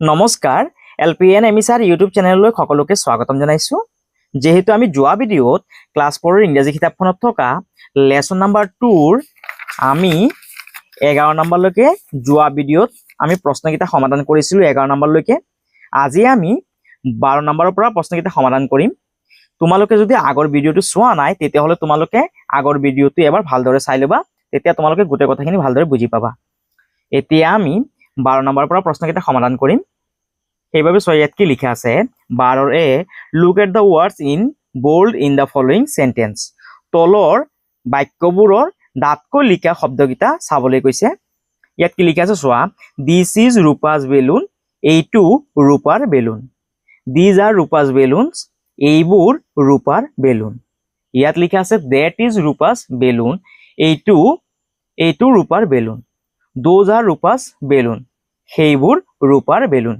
নমস্কাৰ এলপিএন এমিছাৰ ইউটিউব চেনেললৈ সকলোকে স্বাগতম জনাইছো। যেহেতু আমি যোৱা ভিডিঅ'ত ক্লাছ 4 ৰ ইংৰাজী কিতাপখনত থকা লেসন নাম্বাৰ 2 ৰ আমি 11 নম্বৰলৈকে যোৱা ভিডিঅ'ত আমি প্ৰশ্নকেইটা সমাধান কৰিছিলো 11 নম্বৰলৈকে। আজি আমি 12 নম্বৰৰ পৰা প্ৰশ্নকেইটা সমাধান কৰিম। তোমালোকে যদি আগৰ ভিডিঅ'টো চোৱা নাই তেতিয়াহ'লে তোমালোকে আগৰ ভিডিঅ'টো এবাৰ ভালদৰে চাই লবা, তেতিয়া তোমালোকে গোটেই কথাখিনি ভালদৰে বুজি পাবা। এতিয়া আমি 12 নম্বৰৰ পৰা প্ৰশ্নকেইটা সমাধান কৰিম। সেইভাবে ইয়াত কি লিখা আছে 12 a look at the words in bold in the following sentence. তলৰ বাক্যবোৰৰ ডাঠকৈ লিখা শব্দকেইটা চাবলৈ কৈছে। ইয়াত কি লিখা আছে চোৱা, দিস ইজ ৰূপাস বেলুন, এইটো ৰূপাৰ বেলুন। দিজ আৰ ৰূপাস বেলুনস, এইবোৰ ৰূপাৰ বেলুন। ইয়াত লিখা আছে দ্যাট ইজ ৰূপাস বেলুন, এইটো ৰূপাৰ balloon. Those are Rupa's balloon, সেইবোৰ ৰূপাৰ balloon.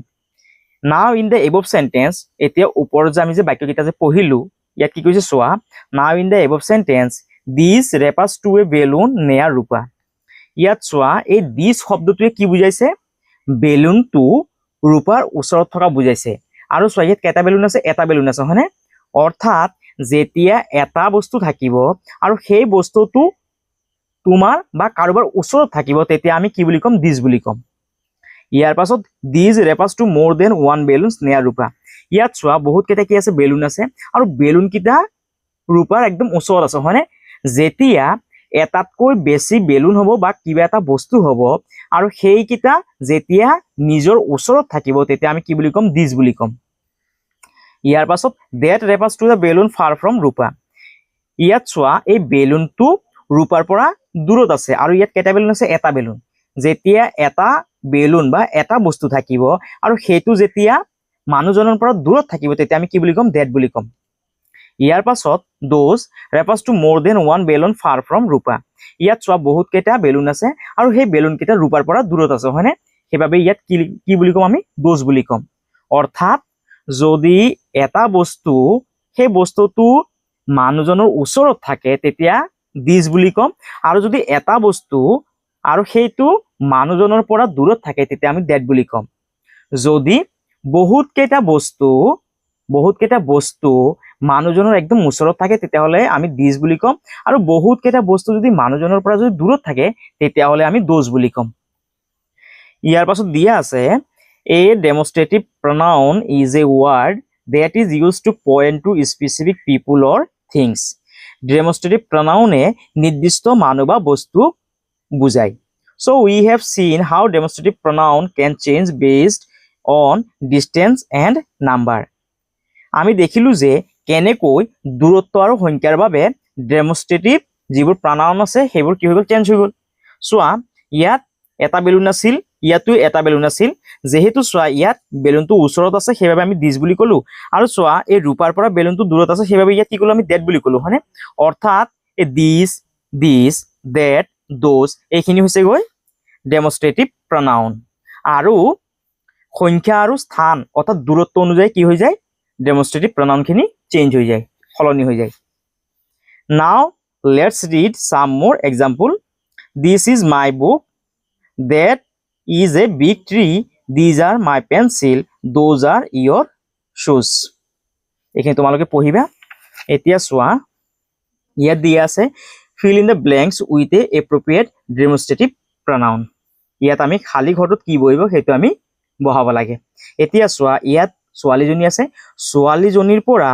Now in the above sentence, এতিয়া ওপৰত যে আমি যে বাক্যকেইটা যে পঢ়িলো ইয়াত কি কৈছে চোৱা, now in the above sentence this refers to a balloon near Rupa. ইয়াত চোৱা এই দিস শব্দটোৱে কি বুজাইছে, বেলুনটো ৰূপাৰ ওচৰত থকা বুজাইছে। আৰু চোৱা ইয়াত কেইটা বেলুন আছে, এটা বেলুন আছে হয়নে। অৰ্থাৎ যেতিয়া এটা বস্তু থাকিব আৰু সেই বস্তুটো তোমাৰ বা কাৰোবাৰ ওচৰত থাকিব তেতিয়া আমি কি বুলি ক'ম, দিস বুলি ক'ম। ইয়াৰ পাছত দিজ ৰেফাৰ্স টু মোৰ then one balloons near Rupa. ইয়াত চোৱা বহুত কেইটা কি আছে, বেলুন আছে আৰু বেলুন কেইটা ৰূপাৰ একদম ওচৰত আছে হয়নে। যেতিয়া এটাতকৈ বেছি বেলুন হ'ব বা কিবা এটা বস্তু হ'ব আৰু সেইকেইটা যেতিয়া নিজৰ ওচৰত থাকিব তেতিয়া আমি কি বুলি ক'ম, দিজ বুলি ক'ম। ইয়াৰ পাছত that refers to the balloon far from Rupa. ইয়াত চোৱা এই বেলুনটো ৰূপাৰ পৰা দূৰত আছে আৰু ইয়াত কেইটা বেলুন আছে, এটা বেলুন। যেতিয়া এটা বেলুন বা এটা বস্তু থাকিব আৰু সেইটো যেতিয়া মানুহজনৰ পৰা দূৰত থাকিব তেতিয়া আমি কি বুলি ক'ম, ডেট বুলি ক'ম। ইয়াৰ পাছত দোজ ৰেফাৰ্স টু মোৰ then one balloon far from Rupa. ইয়াত চোৱা বহুত কেইটা বেলুন আছে আৰু সেই বেলুন কেইটা ৰূপাৰ পৰা দূৰত আছে হয়নে। সেইবাবে ইয়াত কি বুলি ক'ম, আমি দোজ বুলি ক'ম। অৰ্থাৎ যদি এটা বস্তু সেই বস্তুটো মানুহজনৰ ওচৰত থাকে তেতিয়া দিজ বুলি ক'ম, আৰু যদি এটা বস্তু আৰু সেইটো মানুহজনৰ পৰা দূৰত থাকে তেতিয়া আমি ডেট বুলি ক'ম। যদি বহুত কেইটা বস্তু মানুহজনৰ একদম ওচৰত থাকে তেতিয়াহ'লে আমি দিজ বুলি ক'ম, আৰু বহুত কেইটা বস্তু যদি মানুহজনৰ পৰা যদি দূৰত থাকে তেতিয়াহ'লে আমি দোজ বুলি ক'ম। ইয়াৰ পাছত দিয়া আছে a demonstrative pronoun is a word that is used to point to specific people or things. ডেমনষ্ট্ৰেটিভ প্ৰনাউনে নিৰ্দিষ্ট মানুহ বা বস্তু বুজায়। So we have seen how demonstrative pronoun can change based on distance and number. আমি দেখিলো যে কেনেকৈ দূৰত্ব আৰু সংখ্যাৰ বাবে ডেমনষ্ট্ৰেটিভ যিবোৰ প্ৰনাউন আছে সেইবোৰ কি হৈ গ'ল, চেঞ্জ হৈ গ'ল। চোৱা ইয়াত এটা বেলুন আছিল, ইয়াতো এটা বেলুন আছিল। যেহেতু চোৱা ইয়াত বেলুনটো ওচৰত আছে সেইবাবে আমি দিজ বুলি ক'লো, আৰু চোৱা এই ৰূপাৰ পৰা বেলুনটো দূৰত আছে সেইবাবে ইয়াত কি ক'লো, আমি ডেট বুলি ক'লো হয়নে। অৰ্থাৎ এই দিজ, ডেট, দোজ এইখিনি হৈছে গৈ ডেমনষ্ট্ৰেটিভ প্ৰনাউন। আৰু সংখ্যা আৰু স্থান অৰ্থাৎ দূৰত্ব অনুযায়ী কি হৈ যায়, ডেমনষ্ট্ৰেটিভ প্ৰনাউনখিনি চেঞ্জ হৈ যায়, সলনি হৈ যায়। নাও লেটছ ৰিড সাম মোৰ example. This is my book, that is a big tree, these are my pencil, those are your shoes. এইখিনি তোমালোকে পঢ়িবা। এতিয়া চোৱা ইয়াত দিয়া আছে fill in the blanks with a appropriate demonstrative pronoun. ইয়াত আমি খালী ঘৰটোত কি বহিব সেইটো আমি বহাব লাগে। এতিয়া চোৱা ইয়াত ছোৱালীজনী আছে, ছোৱালীজনীৰ পৰা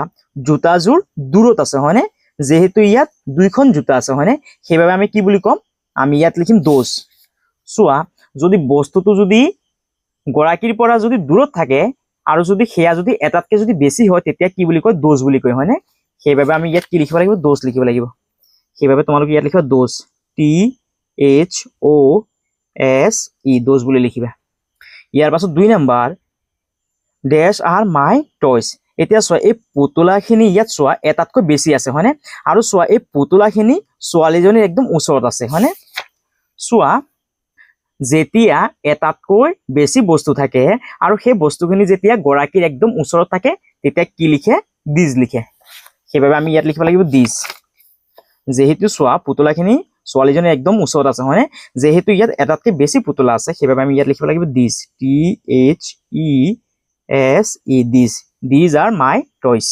জোতাযোৰ দূৰত আছে হয়নে। যেহেতু ইয়াত দুইখন জোতা আছে হয়নে, সেইবাবে আমি কি বুলি ক'ম, আমি ইয়াত লিখিম দোজ। চোৱা যদি বস্তুটো যদি গৰাকীৰ পৰা যদি দূৰত থাকে আৰু যদি সেয়া যদি এটাতকে যদি বেছি হয় তেতিয়া কি বুলি কয়, দোজ বুলি কয় হয়নে। সেইবাবে আমি ইয়াত কি লিখিব লাগিব, দোজ লিখিব লাগিব। সেইবাবে তোমালোকে ইয়াত লিখিবা দোজ, THOSE, দোজ বুলি লিখিবা। ইয়াৰ পাছত 2 নম্বৰ ডেছ আৰ মাই টয়ছ। এতিয়া চোৱা এই পুতলাখিনি ইয়াত চোৱা এটাতকৈ বেছি আছে হয়নে, আৰু চোৱা এই পুতলাখিনি ছোৱালীজনীৰ একদম ওচৰত আছে হয়নে। চোৱা যেতিয়া এটাতকৈ বেছি বস্তু থাকে আৰু সেই বস্তুখিনি যেতিয়া গৰাকীৰ একদম ওচৰত থাকে তেতিয়া কি লিখে, দিজ লিখে। সেইবাবে আমি ইয়াত লিখিব লাগিব দিজ। যেহেতু চোৱা পুতলাখিনি ছোৱালীজনী একদম ওচৰত আছে হয়নে যেহেতু ইয়াত এটাতকৈ বেছি পুতলা আছে সেইবাবে আমি ইয়াত লিখিব লাগিব দিছ THESE this these are my toys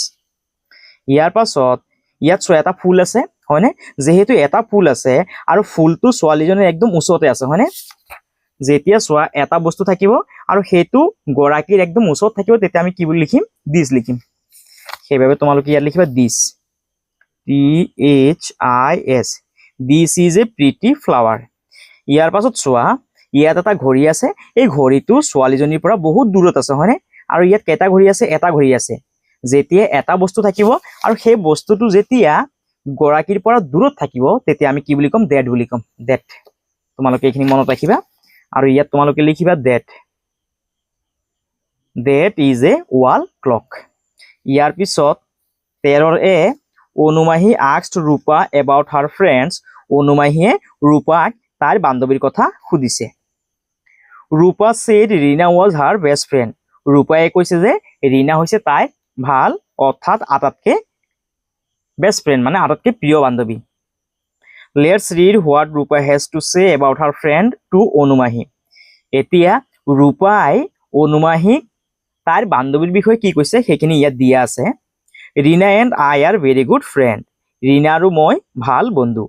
ইয়াৰ পাছত ইয়াত চোৱা এটা ফুল আছে হয়নে যেহেতু এটা ফুল আছে আৰু ফুলটো ছোৱালীজনীৰ একদম ওচৰতে আছে হয়নে যেতিয়া চোৱা এটা বস্তু থাকিব আৰু সেইটো গৰাকীৰ একদম ওচৰত থাকিব তেতিয়া আমি কি বুলি লিখিম দিছ লিখিম সেইবাবে তোমালোকে ইয়াত লিখিবা this THIS this is a pretty flower ইয়াৰ পাছত চোৱা ইয়াত এটা ঘড়ী আছে এই ঘড়ীটো ছোৱালীজনীৰ পৰা বহুত দূৰত আছে হয়নে আৰু ইয়াত কেইটা ঘড়ী আছে এটা ঘড়ী আছে যেতিয়া এটা বস্তু থাকিব আৰু সেই বস্তুটো যেতিয়া গৰাকীৰ পৰা দূৰত থাকিব তেতিয়া আমি কি বুলি ক'ম ডেট বুলি ক'ম ডেট তোমালোকে এইখিনি মনত ৰাখিবা আৰু ইয়াত তোমালোকে লিখিবা that is a wall clock ইয়াৰ পিছত 13 এ অনুমাহী asked Rupa about her friends অনুমাহীয়ে ৰূপাক তাইৰ বান্ধৱীৰ কথা সুধিছে ৰূপা said Rina was her best friend ৰূপায়ে কৈছে যে ৰীনা হৈছে তাইৰ ভাল অৰ্থাৎ আটাইতকৈ বেষ্ট ফ্ৰেণ্ড মানে আটাইতকৈ প্ৰিয় বান্ধৱী let's read what Rupa has to say about her friend to Anumahi এতিয়া ৰূপাই অনুমাহীক তাইৰ বান্ধৱীৰ বিষয়ে কি কৈছে সেইখিনি ইয়াত দিয়া আছে Reena and I are very good friend Reena আৰু মই ভাল বন্ধু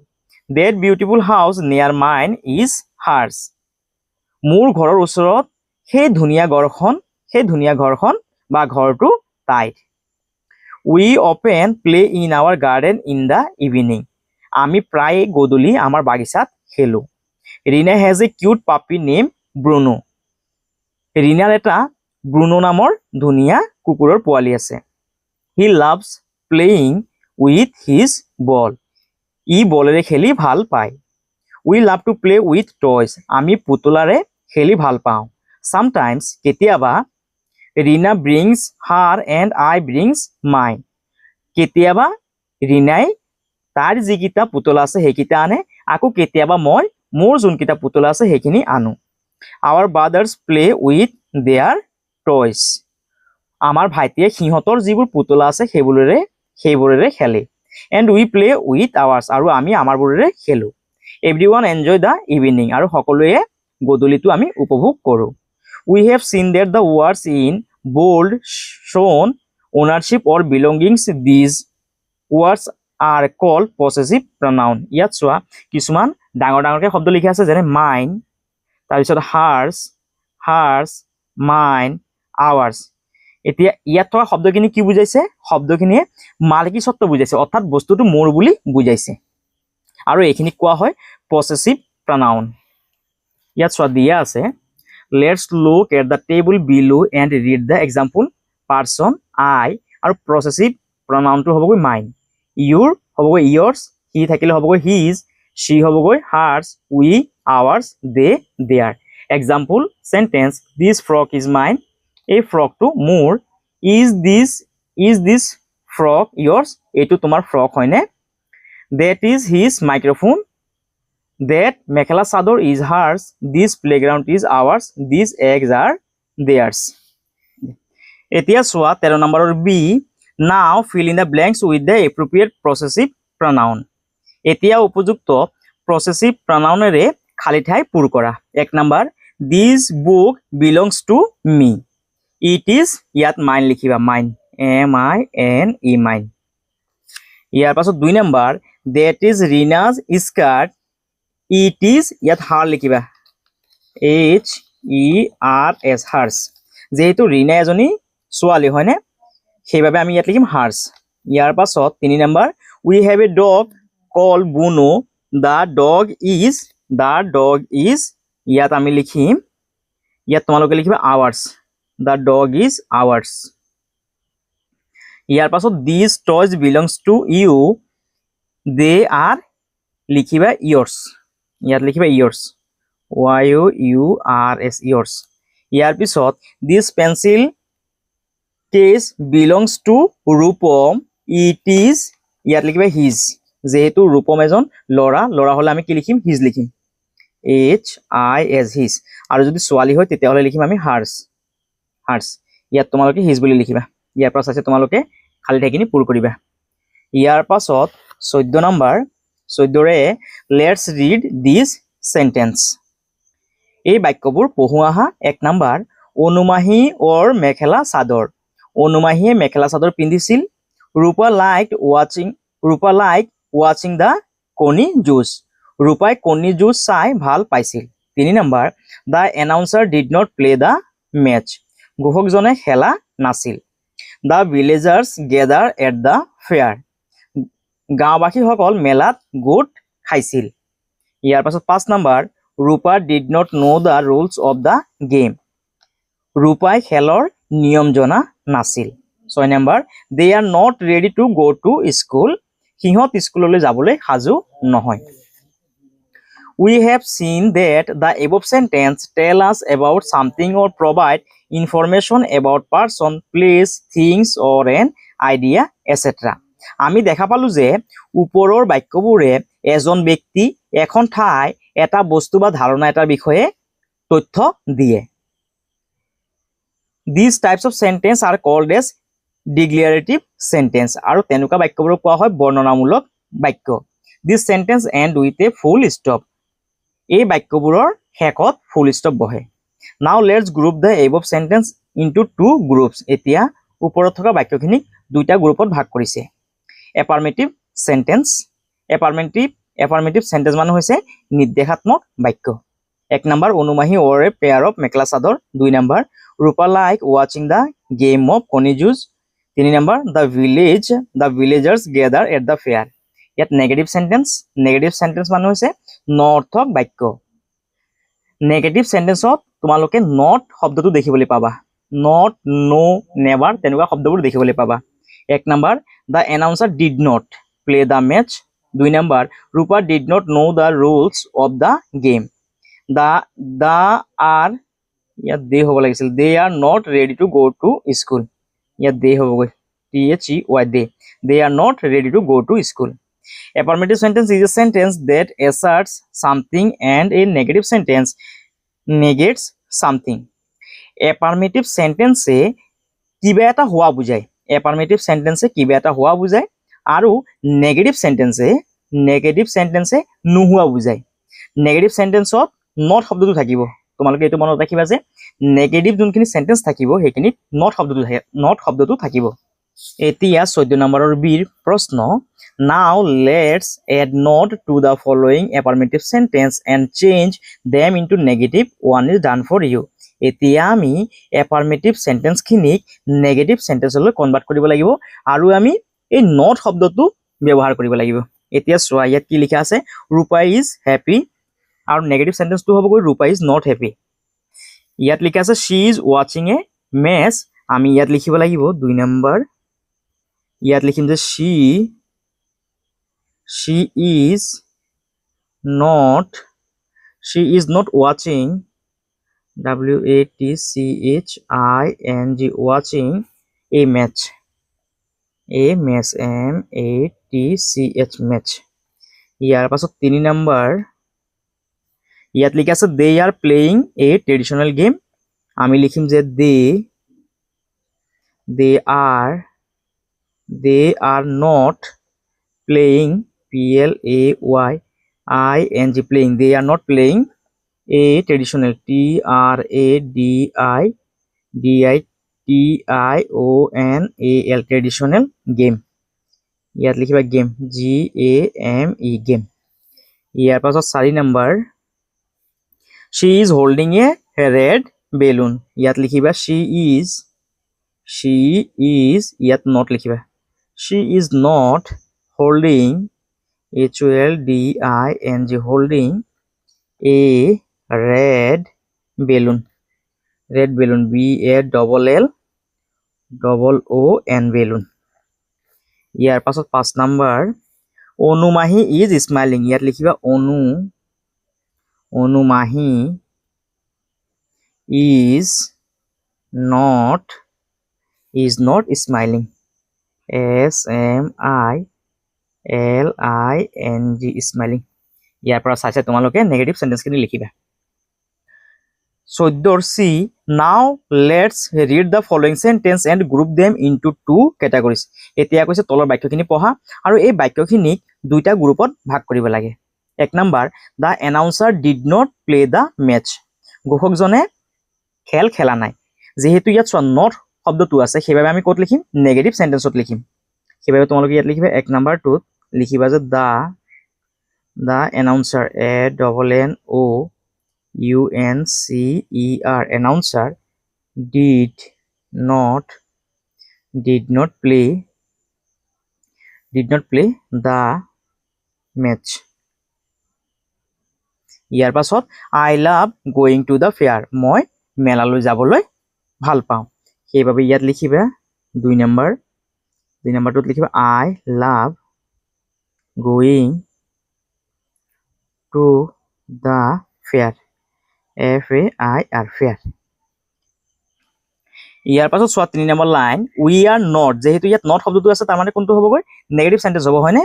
that beautiful house near mine is hers মোৰ ঘৰৰ ওচৰত সেই ধুনীয়া ঘৰখন বা ঘৰটো তাইৰ we often play in our garden in the evening আমি প্ৰায় গধূলি আমাৰ বাগিচাত খেলো Reena has a cute puppy name Bruno ৰীনাৰ এটা ব্ৰুনো নামৰ ধুনীয়া কুকুৰৰ পোৱালি আছে he loves playing with his ball ই বলেৰে খেলি ভাল পায় we love to play with toys আমি পুতলাৰে খেলি ভাল পাওঁ চামটাইমছ কেতিয়াবা Rina brings her and I brings mine কেতিয়াবা ৰীনাই তাৰ যিকেইটা পুতলা আছে সেইকেইটা আনে আকৌ কেতিয়াবা মই মোৰ যোনকেইটা পুতলা আছে সেইখিনি আনো our brothers play with their toys আমাৰ ভাইটিয়ে সিহঁতৰ যিবোৰ পুতলা আছে সেইবোৰেৰে খেলে and we play with ours আৰু আমি আমাৰবোৰেৰে খেলোঁ এভৰিৱান এনজয় দ্য ইভিনিং আৰু সকলোৱে গধূলিটো আমি উপভোগ কৰোঁ we have seen that the words in bold shown ownership or belongings these words are called possessive pronoun ইয়াত চোৱা কিছুমান ডাঙৰকৈ শব্দ লিখা আছে যেনে মাইন তাৰপিছত হাৰ্ছ মাইন আৱাৰ্ছ এতিয়া ইয়াত থকা শব্দখিনি কি বুজাইছে শব্দখিনিয়ে মালিকী স্বত্ব বুজাইছে অৰ্থাৎ বস্তুটো মোৰ বুলি বুজাইছে আৰু এইখিনি কোৱা হয় পছেছিভ প্ৰনাউন ইয়াত চোৱা দিয়া আছে let's look at the table below and read the example person I আৰু পছেছিভ প্ৰনাউনটো হ'বগৈ মাইন ইউৰ হ'বগৈ ইয়ৰ্ছ হি থাকিলে হ'বগৈ হিজ she হ'বগৈ hers we ours they their example sentence this frock is mine এই ফ্ৰকটো মোৰ is this frock yours এইটো তোমাৰ ফ্ৰক হয়নে that is his microphone that mekhela chador is hers this playground is ours these eggs are theirs এতিয়া চোৱা 13 নম্বৰৰ B now fill in the blanks with the appropriate possessive pronoun এতিয়া উপযুক্ত পছেছিভ প্ৰনাউনেৰে খালি ঠাই পূৰ কৰা 1 number this book belongs to me it is ইয়াত মাইন লিখিবা মাইন MINE মাইন ইয়াৰ পাছত 2 number that is Reena's skirt it is ইয়াত হাৰ লিখিবা HERS হাৰ্স যেহেতু ৰীনা এজনী ছোৱালী হয়নে সেইবাবে আমি ইয়াত লিখিম হাৰ্স ইয়াৰ পাছত 3 number we have a dog call Bruno the dog is ইয়াত আমি লিখিম ইয়াত তোমালোকে লিখিবা ours the dog is ours ইয়াৰ পাছত these toys belongs to you they are লিখিবা yours ইয়াত লিখিবা yours YOURS yours ইয়াৰ পিছত this pencil case belongs to Rupam it is ইয়াত লিখিবা his যেহেতু ৰূপম এজন ল'ৰা হলে আমি কি লিখিম হিজ লিখিম HIS হিজ আৰু যদি ছোৱালী হয় তেতিয়াহলে লিখিম আমি হাৰ্স ইয়াত তোমালোকে হিজ বুলি লিখিবা ইয়াৰ পাছত আছে তোমালোকে খালি ঠাইখিনি পূৰ কৰিবা ইয়াৰ পাছত 14 নম্বৰ 14ৰে লেটস ৰিড দিস সেন্টেন্স এই বাক্যবোৰ পঢ়ো আহা 1 নম্বৰ অনুমাহী অৰ মেখেলা চাদৰ অনুমাহীয়ে মেখেলা চাদৰ পিন্ধিছিল ৰূপা লাইক ৱাচিং দা কণী যুঁজ ৰূপাই কণী যুঁজ চাই ভাল পাইছিল 3 number the announcer did not play the match ঘোষকজনে খেলা নাছিল the villagers gather at the fair গাঁওবাসীসকল মেলাত গোট খাইছিল ইয়াৰ পাছত 5 number Rupa did not know the rules of the game ৰূপাই খেলৰ নিয়ম জনা নাছিল 6 number they are not ready to go to school সিহঁত স্কুললৈ যাবলৈ সাজু নহয় We have seen that the above sentence tell us about something or provide information about person, place, things or an idea, etc. আমি দেখা পালো যে ওপৰৰ বাক্যবোৰে এজন ব্যক্তি এখন ঠাই এটা বস্তু বা ধাৰণা এটাৰ বিষয়ে তথ্য দিয়ে These types of sentence are called as declarative sentence আৰু তেনেকুৱা বাক্যবোৰক কোৱা হয় বৰ্ণনামূলক বাক্য This sentence end with a full stop এই বাক্যবোৰৰ শেষত ফুল ষ্টপ বহে Now let's group the above sentence into two groups এতিয়া ওপৰত থকা বাক্যখিনিক দুটা গ্ৰুপত ভাগ কৰিছে Affirmative sentence মানে হৈছে নিৰ্দেশাত্মক বাক্য 1 number Anumahi or a pair of mekhela chador 2 number Rupa like watching the game of কণী যুঁজ 3 number the villagers gather at the fair ইয়াত নেগেটিভ সেন্টেন্স মানে হৈছে নৰ্থক বাক্য নেগেটিভ সেন্টেন্সত তোমালোকে নট শব্দটো দেখিবলৈ পাবা নট নো নেভাৰ তেনেকুৱা শব্দবোৰ দেখিবলৈ পাবা 1 number the announcer did not play the match 2 number Rupa did not know the rules of the game the are ইয়াত দে হ'ব লাগিছিল they are not ready to go to school ইয়াত দে হ'বগৈ they are not ready to go to school Affirmative sentence is a sentence that asserts something and a negative sentence negates something. Affirmative sentence কিবা এটা হোৱা বুজায় Affirmative sentence কিবা এটা হোৱা বুজায় আৰু negative sentence নোহোৱা বুজায় Negative sentenceত not শব্দটো থাকিব তোমালোকে এইটো মনত ৰাখিবা যে negative যোনখিনি sentence থাকিব সেইখিনিত not শব্দটো থাকিব এতিয়া 14 নম্বৰৰ বিৰ প্ৰশ্ন Now let's add not to the following affirmative sentence and change them into negative. One is done for you. এতিয়া আমি affirmative sentence খিনিক negative sentence লৈ কনভাৰ্ট কৰিব লাগিব আৰু আমি এই not শব্দটো ব্যৱহাৰ কৰিব লাগিব এতিয়া চোৱা ইয়াত কি লিখা আছে ৰূপা is happy আৰু negative sentence টো হ'বগৈ ৰূপা is not happy ইয়াত লিখা আছে she is watching a match আমি ইয়াত লিখিব লাগিব 2 নম্বৰ ইয়াত লিখিম যে she is not watching watching a match match ইয়াৰ পাছত 3 নম্বৰ ইয়াত লিখা আছে they are playing a traditional game আমি লিখিম যে they are not playing playing they are not playing a traditional traditional traditional game ইয়াত লিখিবা game game ইয়াৰ পাছত 4 number she is holding a red balloon ইয়াত লিখিবা she is ইয়াত not লিখিবা she is not holding holding a red balloon BALLON balloon ইয়াৰ পাছত 5 number অনুমাহী is smiling ইয়াত লিখিবা অনুমাহী is not smiling SMILING ইয়াৰ পৰা চাইছে তোমালোকে নেগেটিভ সেন্টেন্স খিনি লিখিবা 14 C. Now let's read the following sentence and group them into two categories. এতিয়া কৈছে তলৰ বাক্যখিনি পঢ়া আৰু এই বাক্যখিনিক দুইটা গ্ৰুপত ভাগ কৰিব লাগে। 1 number, the announcer did not play the match. ঘোষকজনে খেল খেলা নাই। যেহেতু ইয়াত চোৱা নট শব্দটো আছে সেইবাবে আমি ক'ত লিখিম? নেগেটিভ সেন্টেন্সত লিখিম। সেইবাবে তোমালোকে ইয়াত লিখিবা 1 নম্বৰটোত লিখিবা যে the announcer ANNOUNCER announcer did not play the match. ইয়াৰ পাছত I love going to the fair. মই মেলালৈ যাবলৈ ভাল পাওঁ। সেইবাবে ইয়াত লিখিবা 2 নম্বৰটোত লিখিবা I love going to the fair. FAIR fair. ইয়াৰ পাছত চোৱা 3 number line we are not, যেহেতু ইয়াত not শব্দটো আছে তাৰ মানে কোনটো হ'বগৈ? নেগেটিভ সেন্টেন্স হ'ব হয়নে?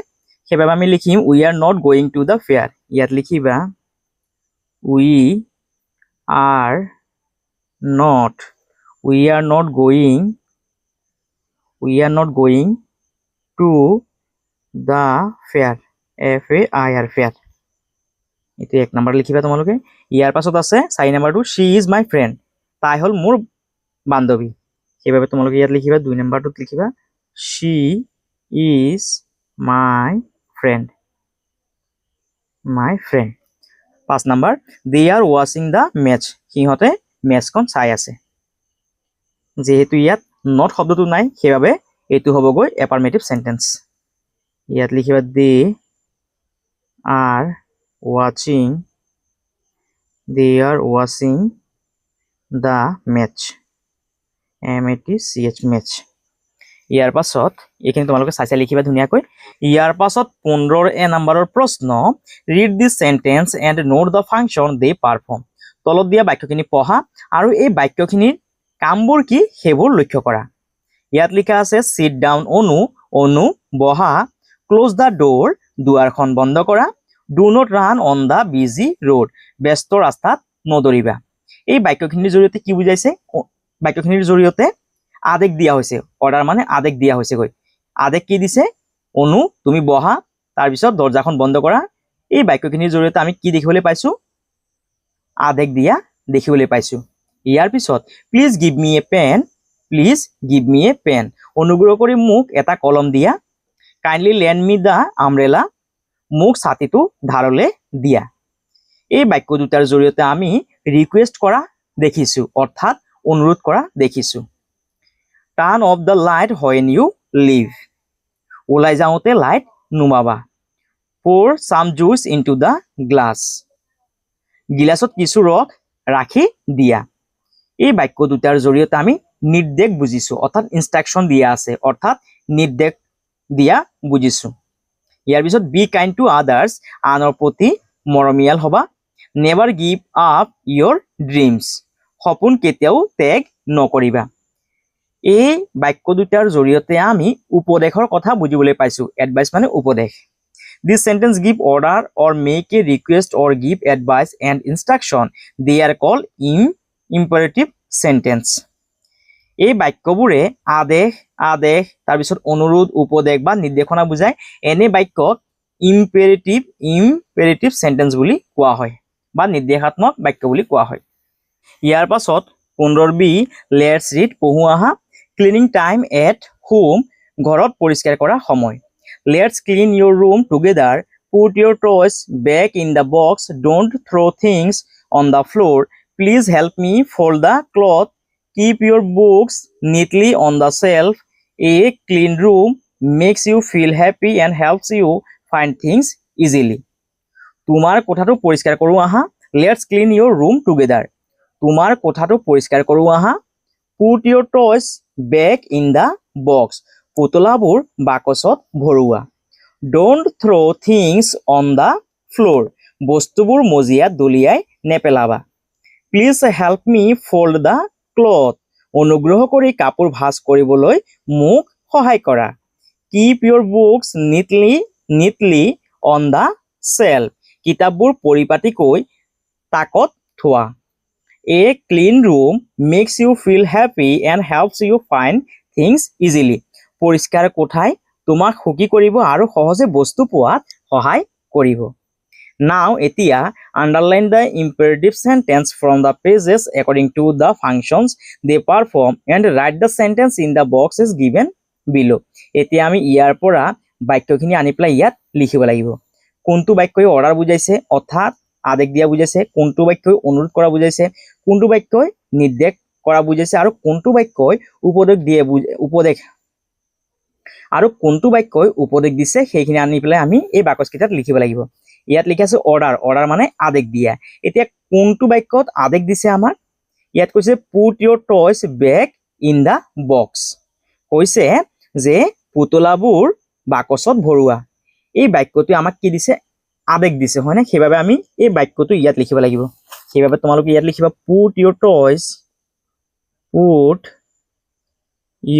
সেইবাবে আমি লিখিম we are not going to the fair. ইয়াত লিখিবা we are not going to the fair. FAIR fair. এইটো 1 নম্বৰ লিখিবা তোমালোকে। ইয়াৰ পাছত আছে 4 নম্বৰটো she is my friend. তাই হ'ল মোৰ বান্ধৱী। সেইবাবে তোমালোকে ইয়াত লিখিবা 2 নম্বৰটোত লিখিবা she is my friend. 5 number they are watching the match. সিহঁতে মেচখন চাই আছে। যেহেতু ইয়াত not শব্দটো নাই সেইবাবে এইটো হ'বগৈ এফাৰ্মেটিভ সেন্টেন্স। ইয়াত লিখিবা they are watching the match. MATCH match. ইয়াৰ পাছত এইখিনি তোমালোকে চাই লিখিবা ধুনীয়াকৈ। ইয়াৰ পাছত 15 নম্বৰৰ প্ৰশ্ন read this sentence and note the function they perform. তলত দিয়া বাক্যখিনি পঢ়া আৰু এই বাক্যখিনিৰ কামবোৰ কি সেইবোৰ লক্ষ্য কৰা। ইয়াত লিখা আছে sit down অনু বহা, close the door দুৱাৰখন বন্ধ কৰা, do not run on the busy road ব্যস্ত ৰাস্তাত নদৌৰিবা। এই বাক্যখিনিৰ জৰিয়তে কি বুজাইছে? বাক্যখিনিৰ জৰিয়তে আদেশ দিয়া হৈছে। অৰ্ডাৰ মানে আদেশ দিয়া হৈছে গৈ। আদেশ কি দিছে? অনু তুমি বহা, তাৰ পিছত দৰজাখন বন্ধ কৰা। এই বাক্যখিনিৰ জৰিয়তে আমি কি দেখিবলৈ পাইছো? আদেশ দিয়া দেখিবলৈ পাইছো। ইয়াৰ পিছত please give me a pen অনুগ্ৰহ কৰি মোক এটা কলম দিয়া। কাইণ্ডলি লেণ্ড মি দা আমব্ৰেলা মোক ছাতিটো ধাৰলে দিয়া। এই বাক্য দুটাৰ জৰিয়তে আমি ৰিকুৱেষ্ট কৰা দেখিছো, অৰ্থাৎ অনুৰোধ কৰা দেখিছো। Turn off the light when you leave. ওলাই যাওঁতে লাইট নুমাবা। pour some juice into the glass. গিলাচত কিছু ৰস ৰাখি দিয়া। এই বাক্য দুটাৰ জৰিয়তে আমি নিৰ্দেশ বুজিছো, অৰ্থাৎ ইনষ্ট্ৰাকশন দিয়া আছে, অৰ্থাৎ নিৰ্দেশ দিয়া বুজিছো। ইয়াৰ পিছত বি কাইণ্ড টু আদাৰ্ছ আনৰ প্ৰতি মৰমীয়াল হবা। নেভাৰ গিভ আপ ইয়ৰ ড্ৰিমছ সপোন কেতিয়াও ত্যাগ নকৰিবা। এই বাক্য দুটাৰ জৰিয়তে আমি উপদেশৰ কথা বুজিবলৈ পাইছো। এডভাইচ মানে উপদেশ। This sentence give order or make a request or give advice and instruction. They are called imperative sentence. এই বাক্যবোৰে আদেশ তাৰপিছত অনুৰোধ উপদেশ বা নিৰ্দেশনা বুজায়। এনে বাক্যক ইম্পেৰেটিভ সেন্টেন্স বুলি কোৱা হয় বা নিৰ্দেশাত্মক বাক্য বুলি কোৱা হয়। ইয়াৰ পাছত 15B লেটছ ৰিড পঢ়ো আহা। ক্লিনিং টাইম এট হোম ঘৰত পৰিষ্কাৰ কৰা সময়। Let's clean your room together. Put your toys back in the box. Don't throw things on the floor. Please help me fold the cloth. Keep your books neatly on the shelf. A clean room makes you feel happy and helps you find things easily. তোমাৰ কোঠাটো পৰিষ্কাৰ কৰো আহা। Let's clean your room together. তোমাৰ কোঠাটো পৰিষ্কাৰ কৰো আহা। Put your toys back in the box. পুতলাবোৰ বাকচত ভৰোৱা। Don't throw things on the floor. বস্তুবোৰ মজিয়াত দলিয়াই নেপেলাবা। Please help me fold the cloth. অনুগ্ৰহ কৰি কাপোৰ ভাঁজ কৰিবলৈ মোক সহায় কৰা। Keep your books neatly on the shelf. কিতাপবোৰ পৰিপাটিকৈ তাকত থোৱা। A clean room makes you feel happy and helps you find things easily. পৰিষ্কাৰ কোঠাই তোমাক সুখী কৰিব আৰু সহজে বস্তু পোৱাত সহায় কৰিব। Now, এতিয়া underline the imperative sentence from the pages according to the functions they perform and write the sentence in the boxes given below. এতিয়া আমি ইয়াৰ পৰা বাক্যখিনি আনি পেলাই ইয়াত লিখিব লাগিব। কোনটো বাক্যই অৰ্ডাৰ বুজাইছে অৰ্থাৎ আদেশ দিয়া বুজাইছে, কোনটো বাক্যই অনুৰোধ কৰা বুজাইছে, কোনটো বাক্যই নিৰ্দেশ কৰা বুজাইছে আৰু কোনটো বাক্যই উপদেশ দিছে সেইখিনি আনি পেলাই আমি এই বাকচকেইটাত লিখিব লাগিব। ইয়াত লিখা আছে অৰ্ডাৰ, অৰ্ডাৰ মানে আদেশ দিয়া। এতিয়া কোনটো বাক্যত আদেশ দিছে আমাক? ইয়াত কৈছে put your toys back in the box, কৈছে যে পুতলাবোৰ বাকচত ভৰোৱা। এই বাক্যটো আমাক কি দিছে? আদেশ দিছে, হয়নে? সেইবাবে আমি এই বাক্যটো ইয়াত লিখিব লাগিব। সেইবাবে তোমালোকে ইয়াত লিখিবা put your toys, put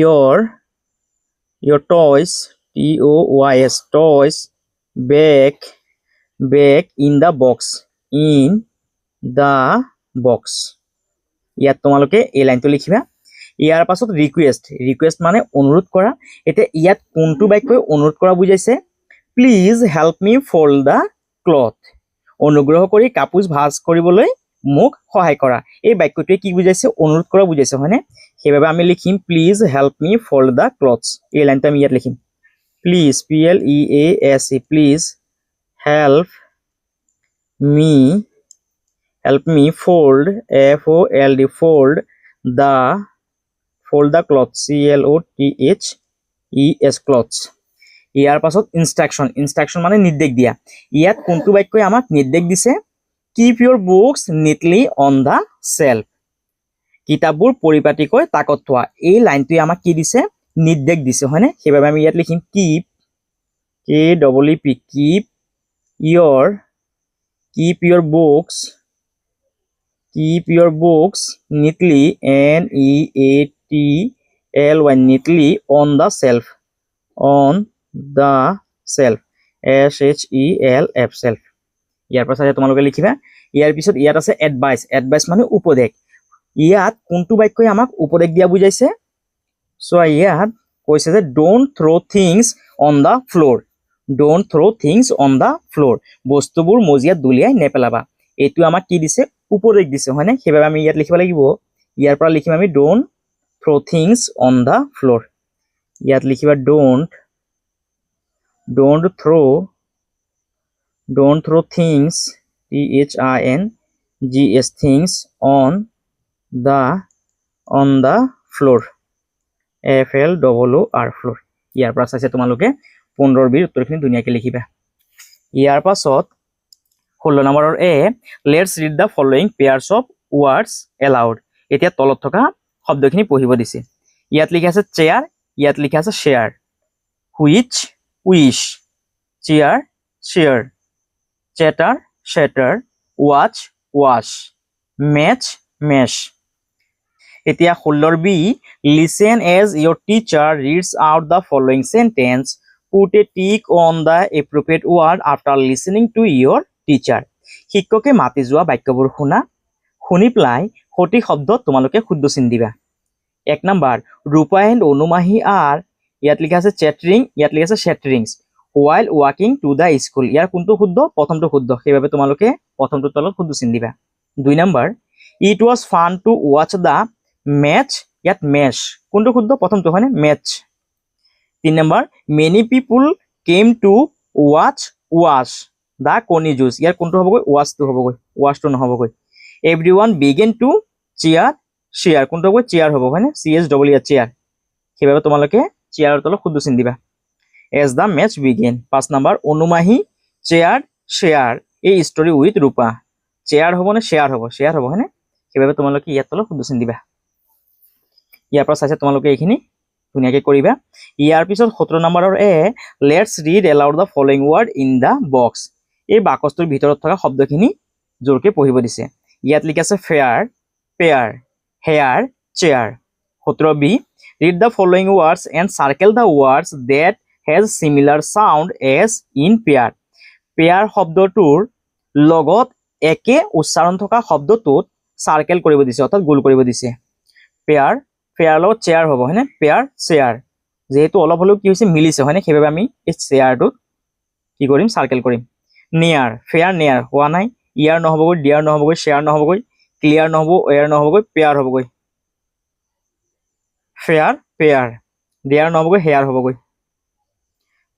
your toys, TOYS, toys back in the box, ইয়াত তোমালোকে এই লাইনটো লিখিবা। ইয়াৰ পাছত ৰিকুৱেষ্ট মানে অনুৰোধ কৰা। এতিয়া ইয়াত কোনটো বাক্যই অনুৰোধ কৰা বুজাইছে? Please help me fold the cloth, অনুগ্ৰহ কৰি কাপোৰ ভাঁজ কৰিবলৈ মোক সহায় কৰা। এই বাক্যটোৱে কি বুজাইছে? অনুৰোধ কৰা বুজাইছে, হয়নে? সেইবাবে আমি লিখিম please help me fold the clothes. এই লাইনটো আমি ইয়াত লিখিম please, PLEASE, please help me fold, FOLD, fold the clothes, CLOTHES, clothes. ইয়াৰ পাছত ইনষ্ট্ৰাকশন মানে নিৰ্দেশ দিয়া। ইয়াত কোনটো বাক্যই আমাক নিৰ্দেশ দিছে? Keep Euro books neatly on the self, কিতাপবোৰ পৰিপাটিকৈ তাকত থোৱা। এই লাইনটোৱে আমাক কি দিছে? নিৰ্দেশ দিছে, হয়নে? সেইবাবে আমি ইয়াত লিখিম keep, KEEP, keep your books neatly, NEATLY, neatly on the shelf, SHELF, self. ইয়াৰ পাছত তোমালোকে লিখিবা। ইয়াৰ পিছত ইয়াত আছে এডভাইচ মানে উপদেশ। ইয়াত কোনটো বাক্যই আমাক উপদেশ দিয়া বুজাইছে? চোৱা, ইয়াত কৈছে যে don't throw' things on the floor, বস্তুবোৰ মজিয়াত দলিয়াই নেপেলাবা। এইটো আমাক কি দিছে? উপদেশ দিছে, হয়নে? সেইবাবে আমি ইয়াত লিখিব লাগিব, ইয়াৰ পৰা লিখিম আমি don't throw' things on the floor. ইয়াত লিখিবা don't throw' things, THINGS, things on the floor, FLOOR, floor. ইয়াৰ পৰা চাইছে তোমালোকে 15B উত্তৰখিনি ধুনীয়াকৈ লিখিবা। ইয়াৰ পাছত 16 নম্বৰৰ let's read the following pairs of words aloud. এতিয়া তলত থকা শব্দখিনি পঢ়িব দিছে। ইয়াত লিখা আছে চেয়াৰ, ইয়াত লিখা আছে share, which, witch, chair, share, chatter, shatter, watch, wash, match, match. এতিয়া 16B, listen as your teacher reads out the following sentence, put a tick on the appropriate word after listening to your teacher. শিক্ষকে মাতি যোৱা বাক্যবোৰ শুনি পেলাই সঠিক শব্দত তোমালোকে শুদ্ধ চিন দিবা। 1 নম্বৰ, ৰূপা এণ্ড অনুমাহী আৰ, ইয়াত লিখা আছে চেটাৰিং, ইয়াত লিখা আছে চেটাৰিংছ, while walking to the school। ইয়াৰ কোনটো শুদ্ধ? প্ৰথমটো শুদ্ধ, সেইবাবে তোমালোকে প্ৰথমটো তলত শুদ্ধ চিন দিবা। 2 number, it was fun to watch the match, ইয়াত মেচ, কোনটো শুদ্ধ? প্ৰথমটো, হয়নে? Match. 3 number, many people came to watch the কণী যুঁজ, ইয়াৰ কোনটো হ'বগৈ? ৱাচটো নহ'বগৈ। everyone began to cheer, কোনটো হ'বগৈ? চেয়াৰ হ'ব, হয়নে? CHEER, chair. সেইবাবে তোমালোকে চেয়াৰৰ তলত শুদ্ধ চিন দিবা। as the match began। 5 number, Anumahi share এই ষ্টৰী উইথ ৰূপা, চেয়াৰ হ'ব নে শ্বেয়াৰ হ'ব? শ্বেয়াৰ হ'ব, হয়নে? সেইবাবে তোমালোকে ইয়াৰ তলত শুদ্ধ চিন দিবা। ইয়াৰ পৰা চাইছে তোমালোকে এইখিনি ধুনীয়াকৈ কৰিবা। ইয়াৰ পিছত 17 নম্বৰৰ let's read aloud the following word in the box. এই বাকচটোৰ ভিতৰত থকা শব্দখিনি জোৰকৈ পঢ়িব দিছে। ইয়াত লিখা আছে fair, pair, hair, chair. 17B, read the following words and circle the words that has similar sound as in pair. Pair শব্দটোৰ লগত একে উচ্চাৰণ থকা শব্দটোত সাৰ্কেল কৰিব দিছে অৰ্থাৎ গোল কৰিব দিছে পেয়াৰ পেয়াৰ লগত চেয়াৰ হ'ব হয়নে পেয়াৰ চেয়াৰ যেহেতু অলপ হলেও কি হৈছে মিলিছে হয়নে সেইভাবে আমি এই চেয়াৰটো কি কৰিম সাৰ্কেল কৰিম নিয়াৰ ফেয়াৰ নিয়াৰ হোৱা নাই ইয়াৰ নহবগৈ ডিয়াৰ নহবগৈ শেয়াৰ নহবগৈ ক্লিয়াৰ নহব এয়াৰ নহবগৈ পেয়াৰ হ'বগৈ ফেয়াৰ পেয়াৰ ডিয়াৰ নহবগৈ হেয়াৰ হ'বগৈ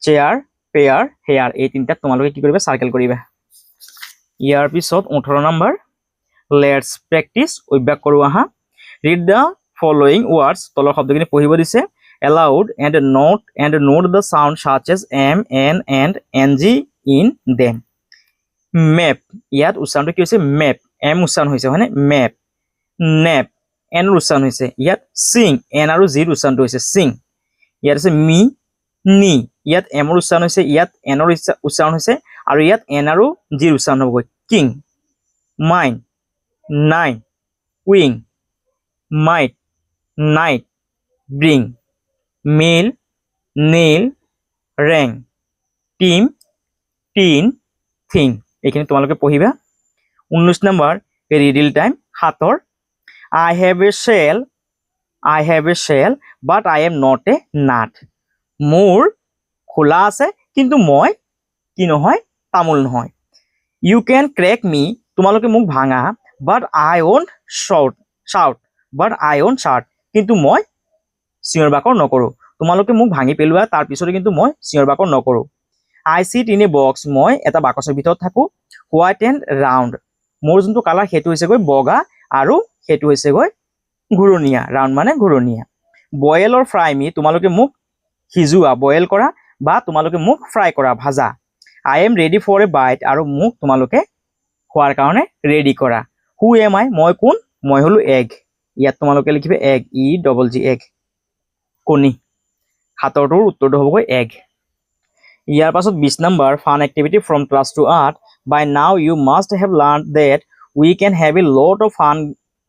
চেয়াৰ পেয়াৰ হেয়াৰ এই তিনিটা তোমালোকে কি কৰিবা সাৰ্কেল কৰিবা ইয়াৰ পিছত 18 নম্বৰ লেটস প্ৰেক্টিস অভ্যাস কৰো আহা ৰিড দা ফলোইং ওয়াৰ্ডস তলৰ শব্দখিনি পঢ়িব দিছে aloud and note the sound such as m n and ng in them map ইয়াত উচ্চাৰণটো কি হৈছে map m উচ্চাৰণ হৈছে হয়নে map nap n উচ্চাৰণ হৈছে ইয়াত sing n আৰু g উচ্চাৰণটো হৈছে sing ইয়াত আছে মি নি ইয়াত m ৰ উচ্চাৰণ হৈছে ইয়াত n ৰ উচ্চাৰণ হৈছে আৰু ইয়াত n আৰু g উচ্চাৰণ হ'ব king mine nine wing might night bring meal nail rank team teen thing এইখিনি তোমালোকে পঢ়িবা 19 নম্বৰ ৰিডিল টাইম হাতৰ I have a shell but I am not a nut মোৰ খোলা আছে কিন্তু মই কি নহয় তামুল নহয় you can crack me তোমালোকে মোক ভাঙা but I won't shout কিন্তু মই চিঞৰ বাকৰ নকৰো তোমালোকে মোক ভাঙি পেলোৱা তাৰ পিছতে কিন্তু মই চিঞৰ বাকৰ নকৰো I sit in a box মই এটা বাকচৰ ভিতৰত থাকো white and round মোৰ যোনটো কালাৰ হেতু হৈছে গৈ বগা আৰু হেতু হৈছে গৈ ঘুৰণিয়া ৰাউন্ড মানে ঘুৰণিয়া বয়েল অৰ ফ্ৰাই মি তোমালোকে মোক হিজুৱা বয়েল কৰা বা তোমালোকে মোক ফ্ৰাই কৰা ভাজা I am ready for a bite আৰু মোক তোমালোকে খোৱাৰ কাৰণে ৰেডি কৰা who am I মই কোন মই হলো egg ইয়াত তোমালোকে লিখিবে egg e double g egg কণী হাতৰটোৰ উত্তৰটো হ'ব গৈ egg ইয়াৰ পাছত 20 number fun activity from class to art by now you must have learned that we can have a lot of fun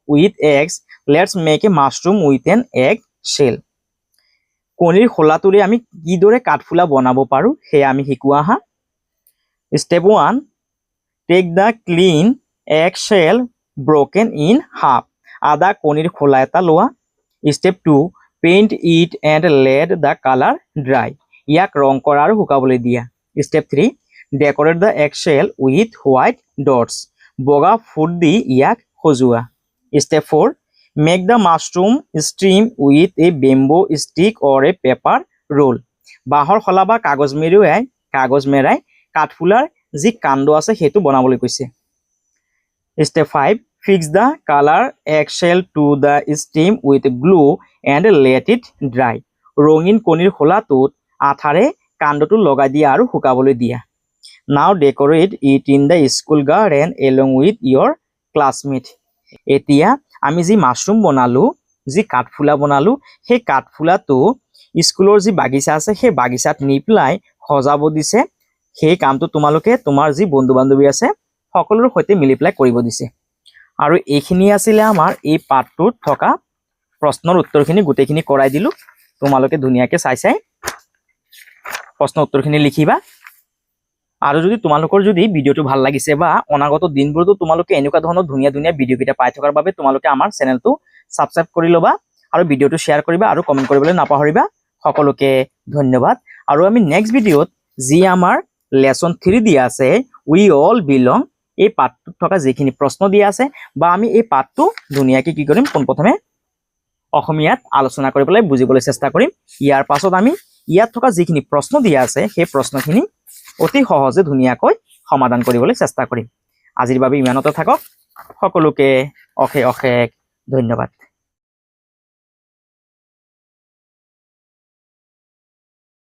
with eggs let's make a mushroom with an egg shell কণীৰ খোলাটোৰে আমি কিদৰে কাঠফুলা বনাব পাৰো হে আমি শিকোৱা হা step 1 take the clean egg shell broken in half আদা কণীৰ খোলা এটা লোৱা step 2 paint it and let the color dry ইয়াক ৰং কৰা আৰু শুকাবলৈ দিয়া step 3 decorate the egg shell with white dots বগা ফুট দি ইয়াক সজোৱা step 4 make the mushroom steam with a bamboo stick or a paper roll বাহৰ খলা বা কাগজ মেৰাই কাঠফুলাৰ যি কাণ্ড আছে হেতু বনাবলৈ কৈছে step 5 fix the color eggshell to the steam with glue and let it dry ৰঙিন কণীৰ খোলাটোত আঠাৰে কাণ্ডটো লগাই দিয়া আৰু শুকাবলৈ দিয়া now decorate it in the school garden along with your classmate এতিয়া আমি যি মাশৰুম বনালো যি কাঠফুলা বনালো সেই কাঠফুলাটো স্কুলৰ যি বাগিচা আছে সেই বাগিচাত নি পেলাই সজাব দিছে সেই কামটো তোমালোকে তোমাৰ যি বন্ধু বান্ধৱী আছে সকলোৰ সৈতে মিলি পেলাই কৰিব দিছে আৰু এইখিনি আছিল আমাৰ এই পাঠটোত থকা প্ৰশ্নৰ উত্তৰখিনি গোটেইখিনি কৰাই দিলো তোমালোকে ধুনিয়াকে চাই প্ৰশ্ন উত্তৰখিনি লিখিবা আৰু যদি তোমালোকৰ যদি ভিডিওটো ভাল লাগিছে বা অনাগত দিনবোৰতো তোমালোকে এনেকুৱা ধৰণৰ ধুনিয়া ভিডিও কিটা পাই থকাৰ বাবে তোমালোকে আমাৰ চেনেলটো সাবস্ক্ৰাইব কৰি লবা আৰু ভিডিওটো শেয়াৰ কৰিবা আৰু কমেন্ট কৰিবলৈ নাপাহৰিবা সকলোকে ধন্যবাদ আৰু আমি নেক্সট ভিডিওত যি আমাৰ লেসন 3 দিয়া আছে উই অল বিলং এই পাঠটোত থকা যিখিনি প্ৰশ্ন দিয়া আছে বা আমি এই পাঠটো ধুনিয়াকে কি কৰিম পোনপ্ৰথমে অসমীয়াত আলোচনা কৰিবলৈ বুজিবলৈ চেষ্টা কৰিম ইয়াৰ পাছত আমি ইয়াত থকা যিখিনি প্ৰশ্ন দিয়া আছে সেই প্ৰশ্নখিনি অতি সহজে ধুনিয়াকৈ সমাধান কৰিবলৈ চেষ্টা কৰিম আজিৰ বাবে ইমানতে থাকক সকলোকে অশেষ ধন্যবাদ